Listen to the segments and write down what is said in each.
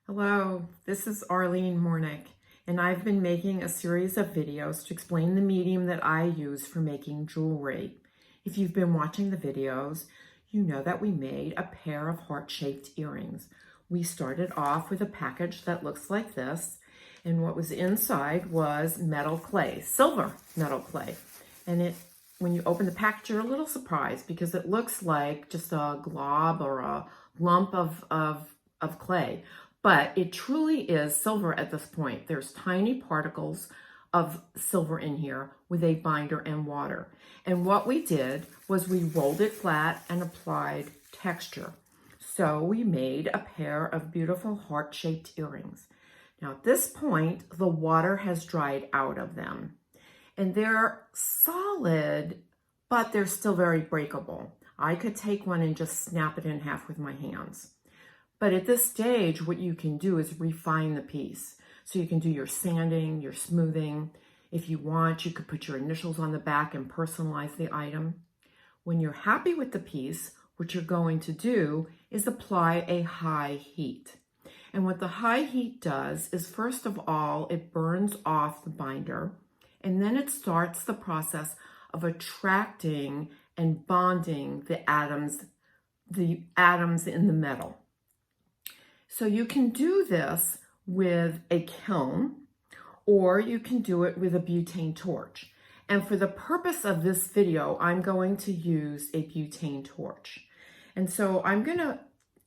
Hello, this is Arlene Mornick, and I've been making a series of videos to explain the medium that I use for making jewelry. If you've been watching the videos, you know that we made a pair of heart-shaped earrings. We started off with a package that looks like this, and what was inside was metal clay, silver metal clay. And when you open the package, you're a little surprised because it looks like just a glob or a lump of clay. But it truly is silver at this point. There's tiny particles of silver in here with a binder and water. And what we did was we rolled it flat and applied texture. So we made a pair of beautiful heart-shaped earrings. Now at this point, the water has dried out of them. And they're solid, but they're still very breakable. I could take one and just snap it in half with my hands. But at this stage, what you can do is refine the piece. So you can do your sanding, your smoothing. If you want, you could put your initials on the back and personalize the item. When you're happy with the piece, what you're going to do is apply a high heat. And what the high heat does is, first of all, it burns off the binder, and then it starts the process of attracting and bonding the atoms in the metal. So you can do this with a kiln, or you can do it with a butane torch. And for the purpose of this video, I'm going to use a butane torch. And so I'm going to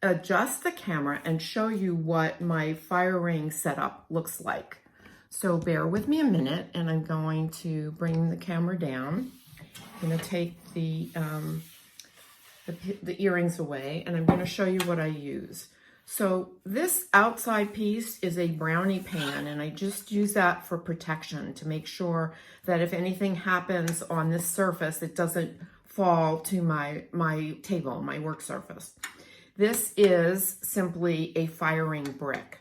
adjust the camera and show you what my fire ring setup looks like. So bear with me a minute, and I'm going to bring the camera down. I'm going to take the earrings away, and I'm going to show you what I use. So this outside piece is a brownie pan, and I just use that for protection to make sure that if anything happens on this surface, it doesn't fall to my table, my work surface. This is simply a firing brick.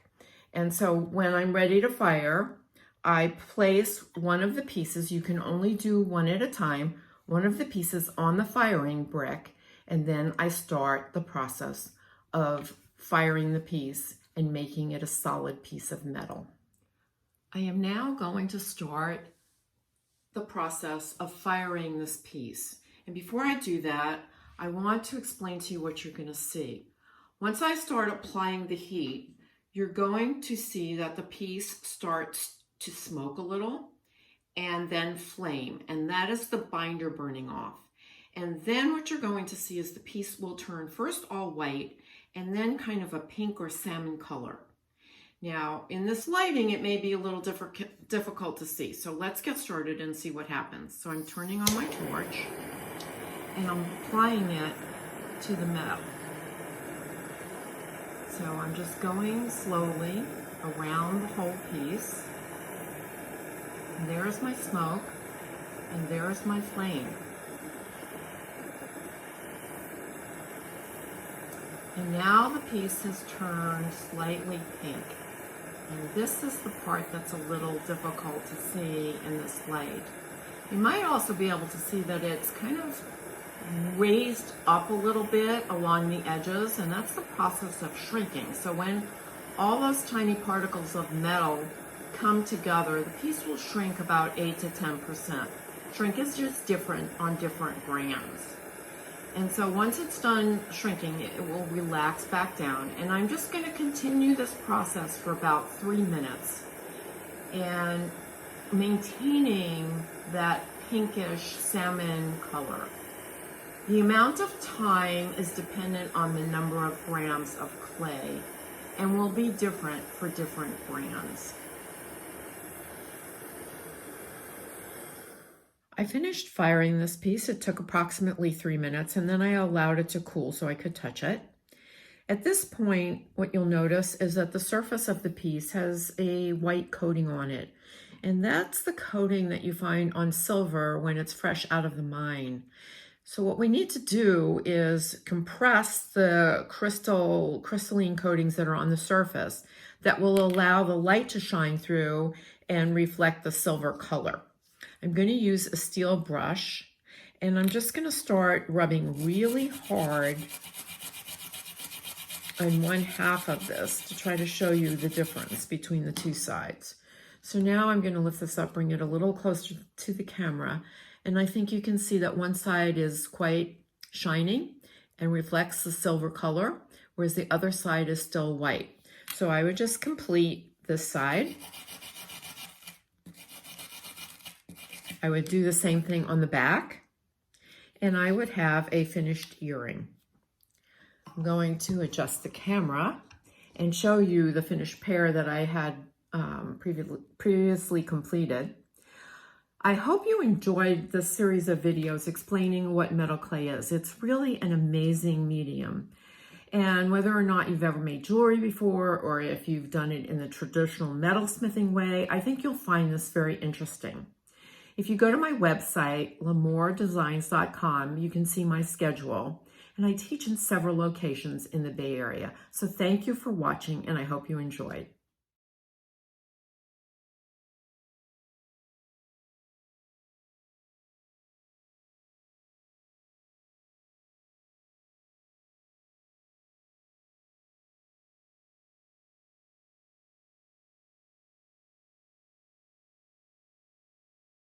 And so when I'm ready to fire, I place one of the pieces, you can only do one at a time, one of the pieces on the firing brick, and then I start the process of firing the piece and making it a solid piece of metal. I am now going to start the process of firing this piece. And before I do that, I want to explain to you what you're going to see. Once I start applying the heat, you're going to see that the piece starts to smoke a little and then flame, and that is the binder burning off. And then what you're going to see is the piece will turn first all white and then kind of a pink or salmon color. Now, in this lighting, it may be a little difficult to see. So let's get started and see what happens. So I'm turning on my torch and I'm applying it to the metal. So I'm just going slowly around the whole piece. And there's my smoke, and there's my flame. And now the piece has turned slightly pink. And this is the part that's a little difficult to see in this light. You might also be able to see that it's kind of raised up a little bit along the edges, and that's the process of shrinking. So when all those tiny particles of metal come together, the piece will shrink about 8 to 10%. Shrink is just different on different brands. And so once it's done shrinking, it will relax back down. And I'm just going to continue this process for about 3 minutes and maintaining that pinkish salmon color. The amount of time is dependent on the number of grams of clay and will be different for different brands. I finished firing this piece. It took approximately 3 minutes, and then I allowed it to cool so I could touch it. At this point, what you'll notice is that the surface of the piece has a white coating on it. And that's the coating that you find on silver when it's fresh out of the mine. So what we need to do is compress the crystalline coatings that are on the surface that will allow the light to shine through and reflect the silver color. I'm going to use a steel brush, and I'm just going to start rubbing really hard and 1/2 of this to try to show you the difference between the two sides. So now I'm going to lift this up, bring it a little closer to the camera, and I think you can see that one side is quite shiny and reflects the silver color, whereas the other side is still white. So I would just complete this side. I would do the same thing on the back, and I would have a finished earring. I'm going to adjust the camera and show you the finished pair that I had previously completed. I hope you enjoyed this series of videos explaining what metal clay is. It's really an amazing medium. And whether or not you've ever made jewelry before, or if you've done it in the traditional metalsmithing way, I think you'll find this very interesting. If you go to my website, LeMorDesigns.com, you can see my schedule, and I teach in several locations in the Bay Area. So thank you for watching, and I hope you enjoyed.